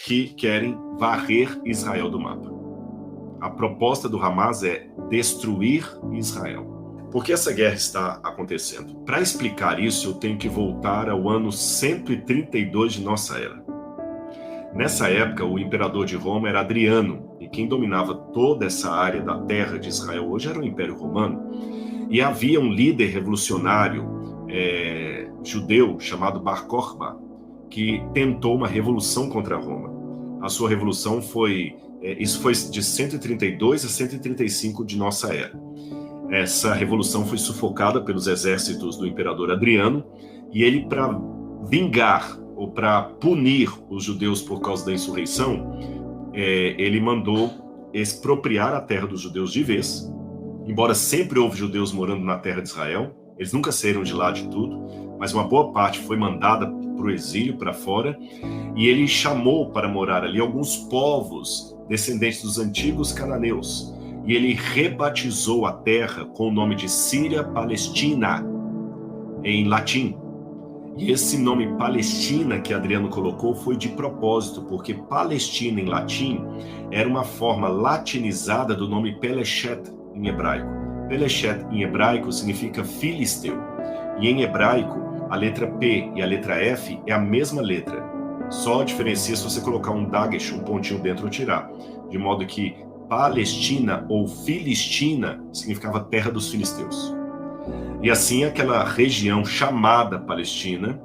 que querem varrer Israel do mapa. A proposta do Hamas é destruir Israel. Por que essa guerra está acontecendo? Para explicar isso, eu tenho que voltar ao ano 132 de nossa era. Nessa época, o imperador de Roma era Adriano, e quem dominava toda essa área da terra de Israel hoje era o Império Romano. E havia um líder revolucionário judeu chamado Bar Kokhba, que tentou uma revolução contra Roma. A sua revolução isso foi de 132 a 135 de nossa era. Essa revolução foi sufocada pelos exércitos do imperador Adriano, e ele, para vingar ou para punir os judeus por causa da insurreição, ele mandou expropriar a terra dos judeus de vez. Embora sempre houve judeus morando na terra de Israel, eles nunca saíram de lá de tudo, mas uma boa parte foi mandada para o exílio, para fora, e ele chamou para morar ali alguns povos descendentes dos antigos cananeus, e ele rebatizou a terra com o nome de Síria Palestina, em latim. E esse nome Palestina que Adriano colocou foi de propósito, porque Palestina em latim era uma forma latinizada do nome Pelechet em hebraico. Pelechet em hebraico significa filisteu, e em hebraico a letra P e a letra F é a mesma letra, só diferencia se você colocar um dagesh, um pontinho dentro ou tirar, de modo que Palestina ou Filistina significava terra dos filisteus. E assim aquela região chamada Palestina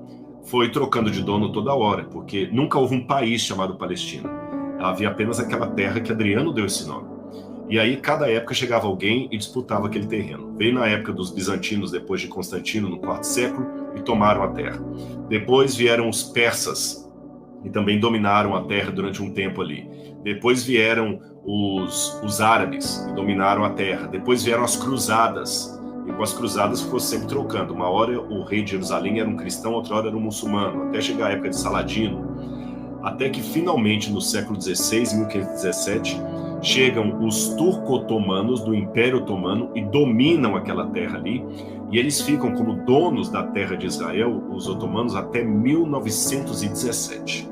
foi trocando de dono toda hora, porque nunca houve um país chamado Palestina. Havia apenas aquela terra que Adriano deu esse nome. E aí cada época chegava alguém e disputava aquele terreno. Veio na época dos bizantinos, depois de Constantino, no IV século, e tomaram a terra. Depois vieram os persas, e também dominaram a terra durante um tempo ali. Depois vieram os árabes, e dominaram a terra. Depois vieram as cruzadas, e com as cruzadas ficou sempre trocando. Uma hora o rei de Jerusalém era um cristão, outra hora era um muçulmano, até chegar a época de Saladino. Até que finalmente no século XVI, 1517, chegam os turco-otomanos do Império Otomano e dominam aquela terra ali, e eles ficam como donos da terra de Israel, os otomanos, até 1917.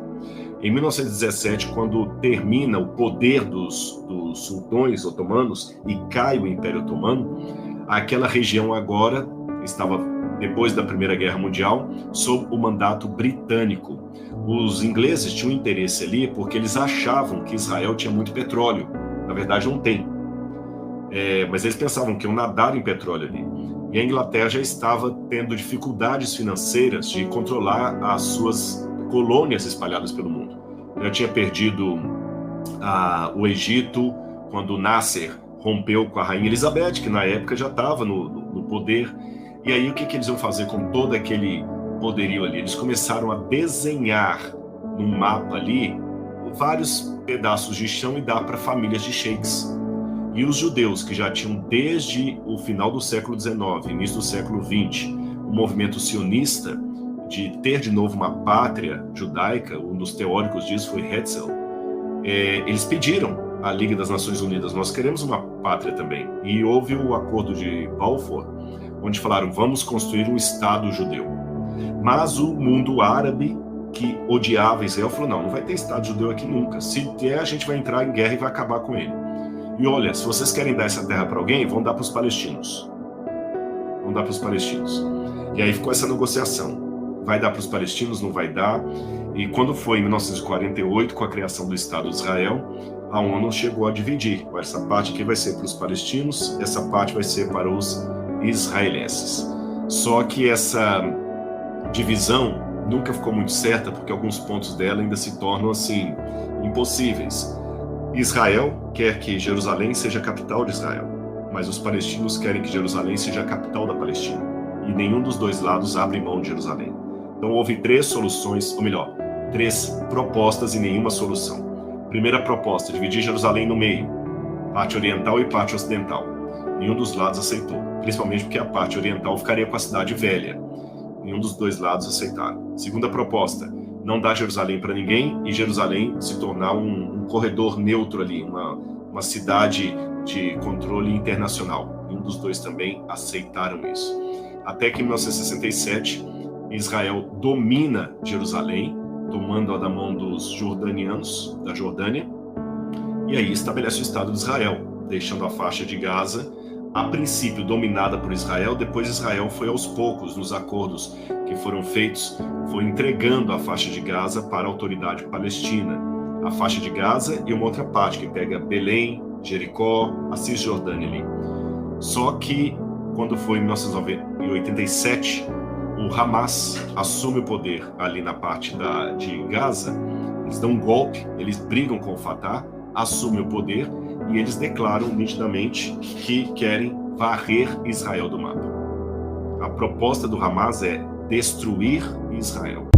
Em 1917, quando termina o poder dos sultões otomanos e cai o Império Otomano, aquela região agora estava, depois da Primeira Guerra Mundial, sob o mandato britânico. Os ingleses tinham interesse ali porque eles achavam que Israel tinha muito petróleo. Na verdade, não tem. Mas eles pensavam que iam nadar em petróleo ali. E a Inglaterra já estava tendo dificuldades financeiras de controlar as suas colônias espalhadas pelo mundo. Já tinha perdido o Egito, quando Nasser rompeu com a rainha Elizabeth, que na época já estava no poder. E aí o que eles iam fazer com todo aquele poderio ali? Eles começaram a desenhar num mapa ali vários pedaços de chão e dar para famílias de sheiks. E os judeus, que já tinham desde o final do século XIX, início do século XX, o movimento sionista de ter de novo uma pátria judaica, um dos teóricos disso foi Herzl, eles pediram à Liga das Nações Unidas, nós queremos uma pátria também. E houve o acordo de Balfour, onde falaram, vamos construir um Estado judeu. Mas o mundo árabe, que odiava Israel, falou, não vai ter Estado judeu aqui nunca. Se der, a gente vai entrar em guerra e vai acabar com ele. E olha, se vocês querem dar essa terra para alguém, vão dar para os palestinos. Vão dar para os palestinos. E aí ficou essa negociação. Vai dar para os palestinos, não vai dar. E quando foi em 1948, com a criação do Estado de Israel, a ONU chegou a dividir. Essa parte aqui vai ser para os palestinos, essa parte vai ser para os israelenses. Só que essa divisão nunca ficou muito certa, porque alguns pontos dela ainda se tornam assim impossíveis. Israel quer que Jerusalém seja a capital de Israel, mas os palestinos querem que Jerusalém seja a capital da Palestina. E nenhum dos dois lados abre mão de Jerusalém. Então houve 3 soluções, ou melhor, 3 propostas e nenhuma solução. Primeira proposta, dividir Jerusalém no meio, parte oriental e parte ocidental. Nenhum dos lados aceitou, principalmente porque a parte oriental ficaria com a cidade velha. Nenhum dos dois lados aceitaram. Segunda proposta, não dar Jerusalém para ninguém e Jerusalém se tornar um corredor neutro ali, uma cidade de controle internacional. Nenhum dos dois também aceitaram isso. Até que em 1967, Israel domina Jerusalém tomando-a da mão dos jordanianos, da Jordânia, e aí estabelece o Estado de Israel, deixando a faixa de Gaza, a princípio dominada por Israel. Depois Israel foi aos poucos, nos acordos que foram feitos, foi entregando a faixa de Gaza para a autoridade palestina. A faixa de Gaza e uma outra parte que pega Belém, Jericó, a Cisjordânia ali. Só que quando foi em 1987, o Hamas assume o poder ali na parte de Gaza. Eles dão um golpe, eles brigam com o Fatah, assumem o poder e eles declaram nitidamente que querem varrer Israel do mapa. A proposta do Hamas é destruir Israel.